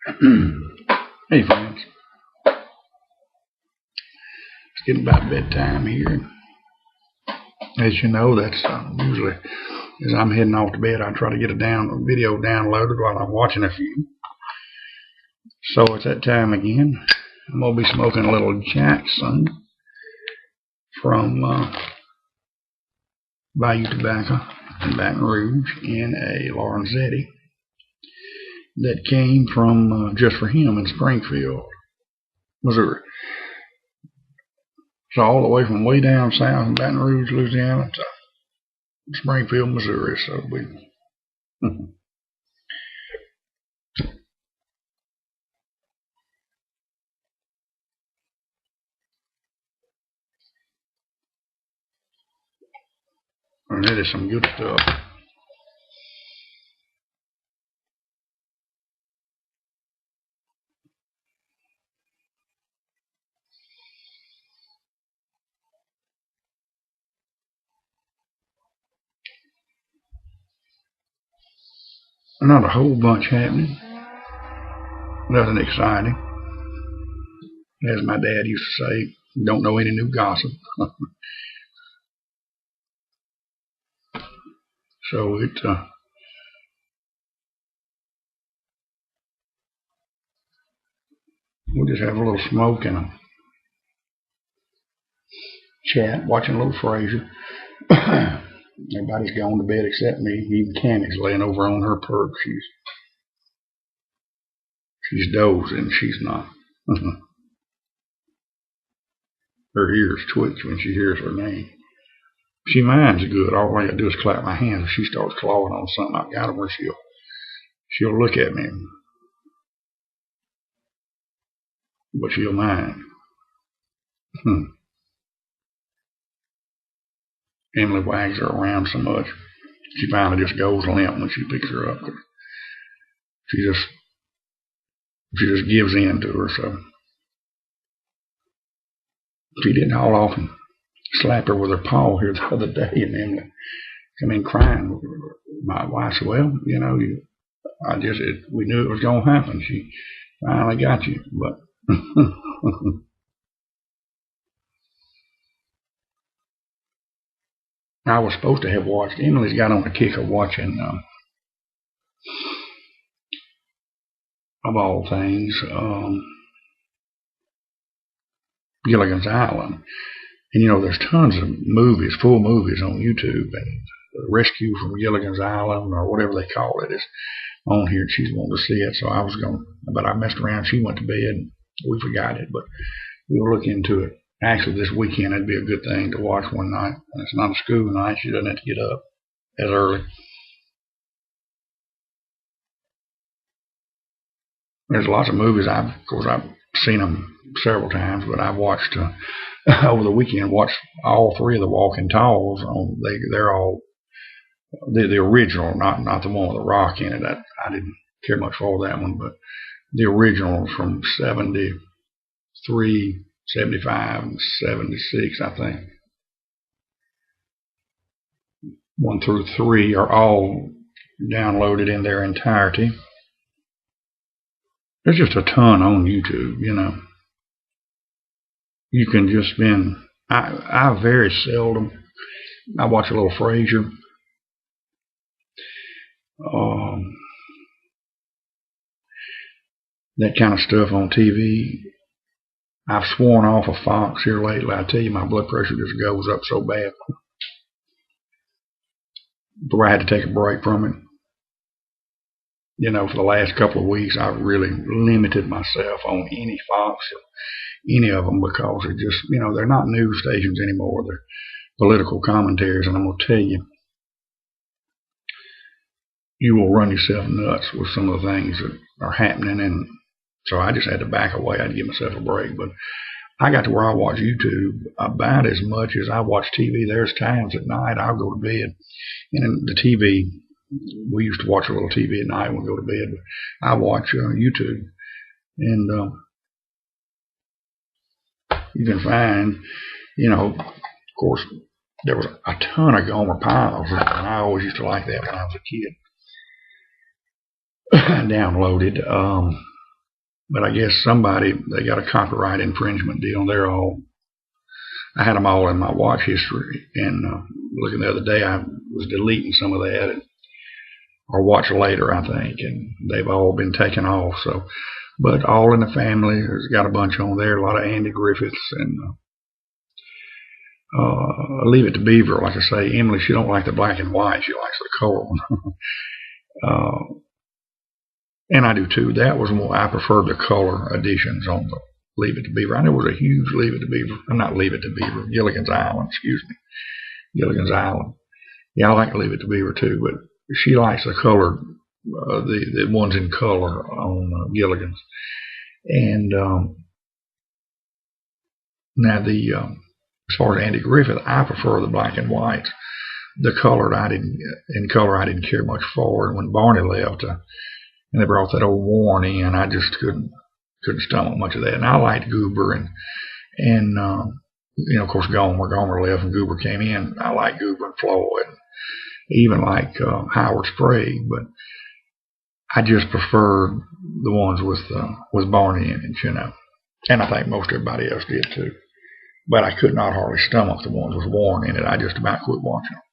Hey friends, it's getting about bedtime here. As you know, that's usually as I'm heading off to bed, I try to get a video downloaded while I'm watching a few. So it's that time again. I'm gonna be smoking a little Jackson from Bayou Tobacco in Baton Rouge in a Lorenzetti that came from Just for Him in Springfield, Missouri. So all the way from way down south in Baton Rouge, Louisiana to Springfield, Missouri. So we and it is some good stuff. Not a whole bunch happening. Nothing exciting. As my dad used to say, don't know any new gossip. So we'll just have a little smoke and a chat, watching a little Frasier. Everybody's gone to bed except me. Even Tammy's laying over on her perch. She's dozing. She's not. Her ears twitch when she hears her name. She minds good. All I got to do is clap my hands. If she starts clawing on something, I've got her where she'll look at me, but she'll mind. Emily wags her around so much, she finally just goes limp when she picks her up. She just gives in to her. So she didn't haul off and slap her with her paw here the other day, and Emily come in crying. My wife said, "Well, we knew it was going to happen. She finally got you." But I was supposed to have watched. Emily's got on a kick of watching, of all things, Gilligan's Island. And there's tons of movies, full movies on YouTube, and Rescue from Gilligan's Island, or whatever they call it, is on here. She's wanting to see it, so but I messed around. She went to bed, and we forgot it, but we'll look into it. Actually, this weekend it'd be a good thing to watch one night. And it's not a school night. She doesn't have to get up as early. There's lots of movies. Of course, I've seen them several times, but I've watched over the weekend. Watched all three of the Walking Talls. They're all the original, not the one with the Rock in it. I didn't care much for that one, but the original from 73, 75, and 76, I think. 1 through 3 are all downloaded in their entirety. There's just a ton on YouTube, You can just spend. I very seldom. I watch a little Frasier. That kind of stuff on TV. I've sworn off of Fox here lately. I tell you, my blood pressure just goes up so bad. But I had to take a break from it. For the last couple of weeks, I've really limited myself on any Fox or any of them, because it just, they're not news stations anymore. They're political commentaries, and I'm going to tell you, you will run yourself nuts with some of the things that are happening. And so I just had to back away. I had to give myself a break. But I got to where I watch YouTube about as much as I watch TV. There's times at night I'll go to bed, and the TV, we used to watch a little TV at night when we go to bed, but I watch YouTube. And you can find, of course, there was a ton of Gomer Pyles, and I always used to like that when I was a kid. Downloaded. But I guess they got a copyright infringement deal. I had them all in my watch history, and looking the other day, I was deleting some of that, or watch later, I think, and they've all been taken off. So, but All in the Family has got a bunch on there, a lot of Andy Griffiths, and Leave It to Beaver. Like I say, Emily, she don't like the black and white; she likes the color one. And I do too. That was more. I prefer the color editions on the Leave It to Beaver. I know it was a huge Leave It to Beaver. Not Leave It to Beaver. Gilligan's Island. Excuse me. Gilligan's Island. Yeah, I like Leave It to Beaver too, but she likes the color, the ones in color on Gilligan's. And now as far as Andy Griffith, I prefer the black and white. The color I didn't care much for. And when Barney left, and they brought that old Warren in, I just couldn't stomach much of that. And I liked Goober and of course Gomer left and Goober came in. I liked Goober and Floyd, and even like Howard Sprague, but I just preferred the ones with Barney in it, And I think most everybody else did too. But I could not hardly stomach the ones with Warren in it. I just about quit watching them.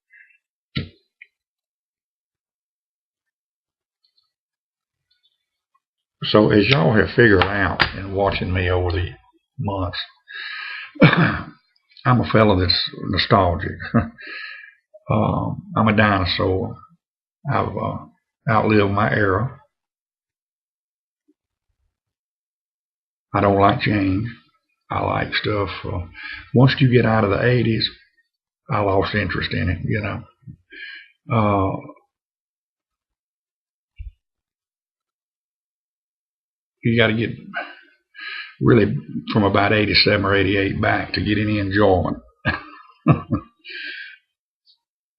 So as y'all have figured out in watching me over the months, I'm a fella that's nostalgic. I'm a dinosaur. I've outlived my era. I don't like change. I like stuff. Once you get out of the 80s, I lost interest in it, You got to get really from about 87 or 88 back to get any enjoyment.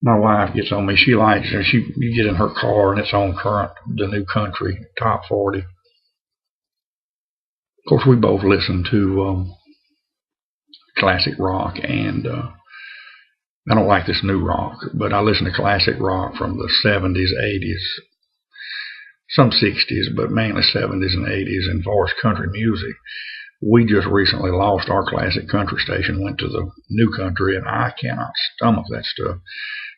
My wife gets on me. She likes it. You get in her car and it's on current, the new country, top 40. Of course, we both listen to classic rock, and I don't like this new rock, but I listen to classic rock from the 70s, 80s, some 60s, but mainly 70s and 80s. And as far as country music, we just recently lost our classic country station, went to the new country, and I cannot stomach that stuff.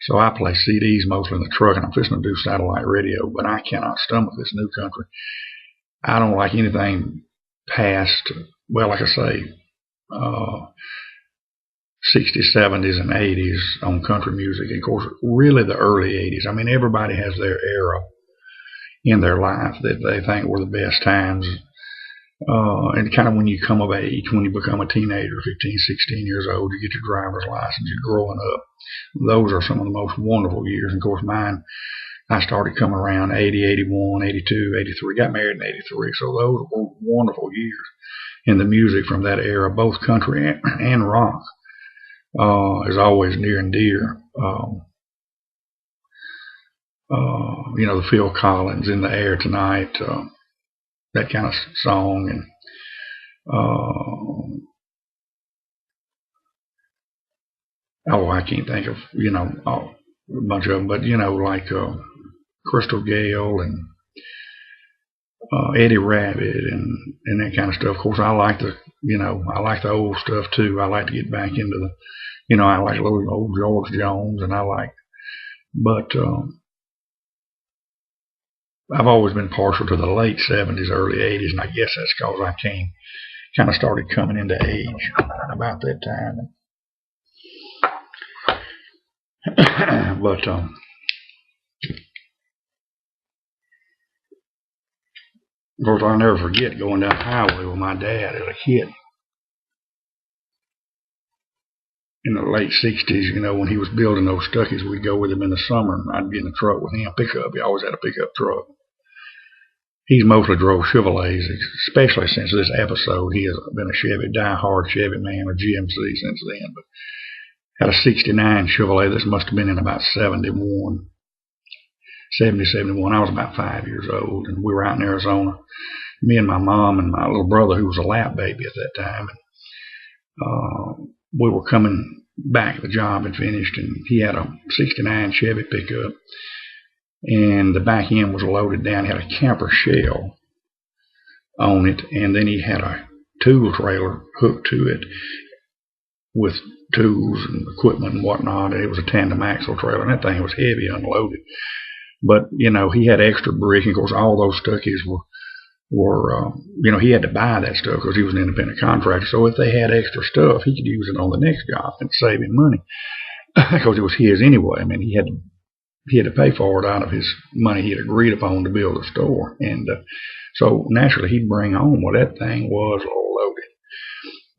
So I play CDs mostly in the truck, and I'm fixing to do satellite radio, but I cannot stomach this new country. I don't like anything past, well, like I say, 60s, 70s, and 80s on country music. And of course, really the early 80s. I mean, everybody has their era in their life that they think were the best times. And kind of when you come of age, when you become a teenager, 15, 16 years old, you get your driver's license, you're growing up. Those are some of the most wonderful years. And of course, mine, I started coming around 80, 81, 82, 83, got married in 83. So those were wonderful years. And the music from that era, both country and rock, is always near and dear. The Phil Collins, In the Air Tonight, that kind of song, and I can't think of a bunch of them, but like Crystal Gale and Eddie Rabbitt and that kind of stuff. Of course, I like the old stuff too. I like to get back into I like little old George Jones, and but I've always been partial to the late 70s, early 80s, and I guess that's because I kind of started coming into age about that time. But of course, I'll never forget going down the highway with my dad as a kid in the late 60s, when he was building those Stuckies. We'd go with him in the summer, and I'd get in the truck with him, pickup. He always had a pickup truck. He's mostly drove Chevrolets, especially since this episode. He has been a die-hard Chevy man, or GMC since then. But had a 69 Chevrolet. This must have been in about 70, 71. I was about 5 years old, and we were out in Arizona. Me and my mom and my little brother, who was a lap baby at that time. And, we were coming back. The job had finished, and he had a 69 Chevy pickup, and the back end was loaded down. He had a camper shell on it, and then he had a tool trailer hooked to it with tools and equipment and whatnot. And it was a tandem axle trailer, and that thing was heavy, unloaded. But he had extra brick, and of course all those Stuckeys were he had to buy that stuff because he was an independent contractor. So if they had extra stuff, he could use it on the next job and save him money because it was his anyway. I mean, he had to pay for it out of his money he had agreed upon to build a store. And so naturally he'd bring home what that thing was loaded.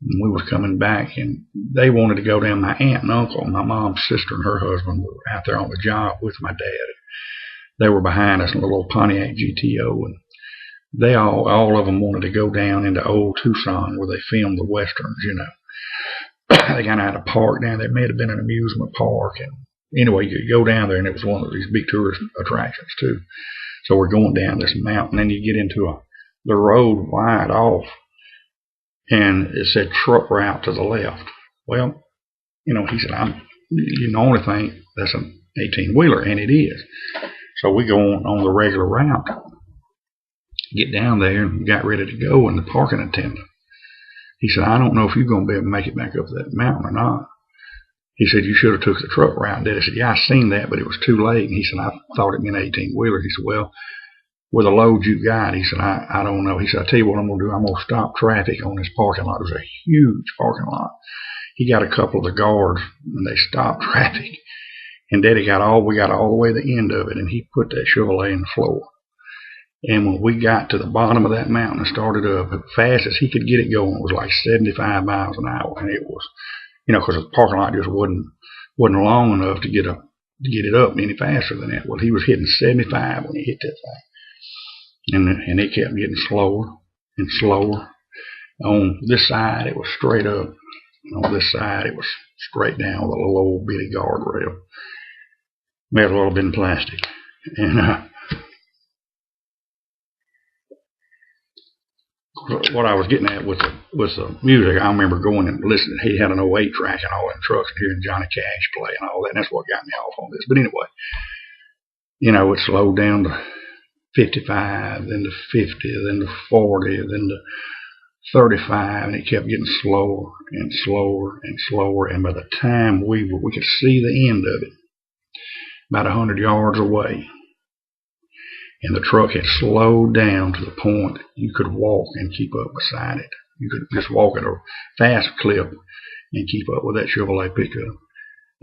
And we was coming back, and they wanted to go down. My aunt and uncle, my mom's sister and her husband were out there on the job with my dad. They were behind us in a little Pontiac GTO, and they all of them wanted to go down into old Tucson where they filmed the westerns. They kind of had a park down there. It may have been an amusement park, and anyway, you go down there, and it was one of these big tourist attractions too. So we're going down this mountain, and you get into the road wide off, and it said truck route to the left. Well, he said, you only think that's an 18-wheeler, and it is. So we go on the regular route, get down there, and got ready to go, and the parking attendant, he said, I don't know if you're going to be able to make it back up that mountain or not. He said, you should have took the truck route, did I said, yeah, I seen that, but it was too late. And he said, I thought it meant 18-wheeler. He said, well, with the load you got, he said, I don't know. He said, I tell you what I'm going to do. I'm going to stop traffic on this parking lot. It was a huge parking lot. He got a couple of the guards, and they stopped traffic. And Daddy we got all the way to the end of it, and he put that Chevrolet in the floor. And when we got to the bottom of that mountain and started up, as fast as he could get it going, it was like 75 miles an hour. And it was, because the parking lot just wasn't long enough to get it up any faster than that. Well, he was hitting 75 when he hit that thing. And it kept getting slower and slower. On this side, it was straight up. On this side, it was straight down with a little old bitty guardrail. Made a little bit in plastic. And what I was getting at with the music, I remember going and listening. He had an 08 track and all in trucks, and hearing Johnny Cash play and all that. And that's what got me off on this. But anyway, it slowed down to 55, then to 50, then to 40, then to 35, and it kept getting slower and slower and slower. And by the time we could see the end of it, about 100 yards away, and the truck had slowed down to the point you could walk and keep up beside it. You could just walk at a fast clip and keep up with that Chevrolet pickup.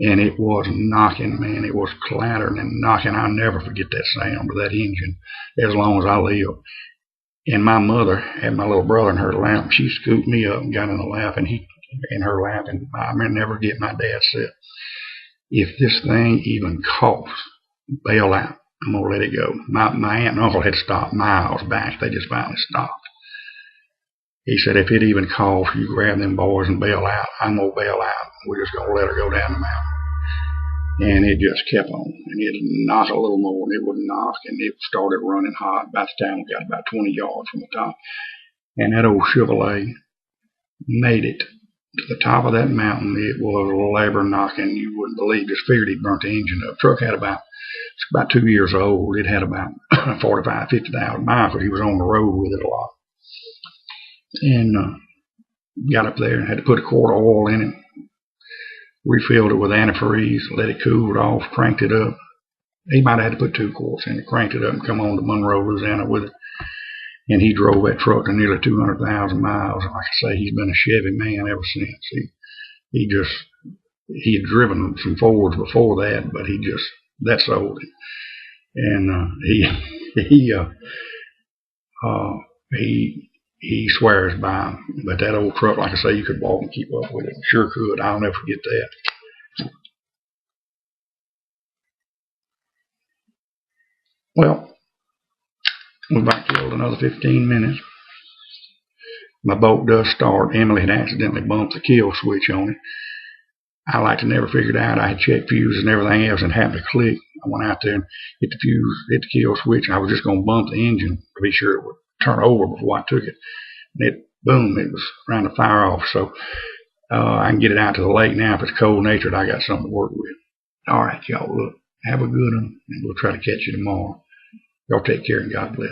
And it was knocking, man. It was clattering and knocking. I'll never forget that sound of that engine as long as I live. And my mother had my little brother in her lap. She scooped me up and got in the lap, and he in her lap. And I may never get my dad said, if this thing even coughs, bail out. I'm going to let it go. My aunt and uncle had stopped miles back. They just finally stopped. He said, if it even coughs, you grab them boys and bail out. I'm going to bail out. We're just going to let her go down the mountain. And it just kept on. And it'd knock a little more, and it would knock, and it started running hot. By the time we got about 20 yards from the top. And that old Chevrolet made it to the top of that mountain. It was labor knocking. You wouldn't believe. Just figured he'd burnt the engine up. The truck had about 2 years old. It had about 45, 50,000 miles, but he was on the road with it a lot. And got up there and had to put a quart of oil in it, refilled it with antifreeze, let it cool it off, cranked it up. He might have had to put 2 quarts in it, cranked it up, and come on to Monroe, Louisiana with it. And he drove that truck to nearly 200,000 miles. And like I say, he's been a Chevy man ever since. He had driven some Fords before that, but that sold him. And he swears by him. But that old truck, like I say, you could walk and keep up with it. Sure could. I'll never forget that. Well, we about killed another 15 minutes. My boat does start. Emily had accidentally bumped the kill switch on it. I like to never figure it out. I had checked fuses and everything else and happened to click. I went out there and hit the fuse, hit the kill switch, and I was just going to bump the engine to be sure it would turn over before I took it. And boom, it was trying to fire off. So I can get it out to the lake now. If it's cold natured, I got something to work with. All right, y'all, look, have a good one, and we'll try to catch you tomorrow. Y'all take care and God bless.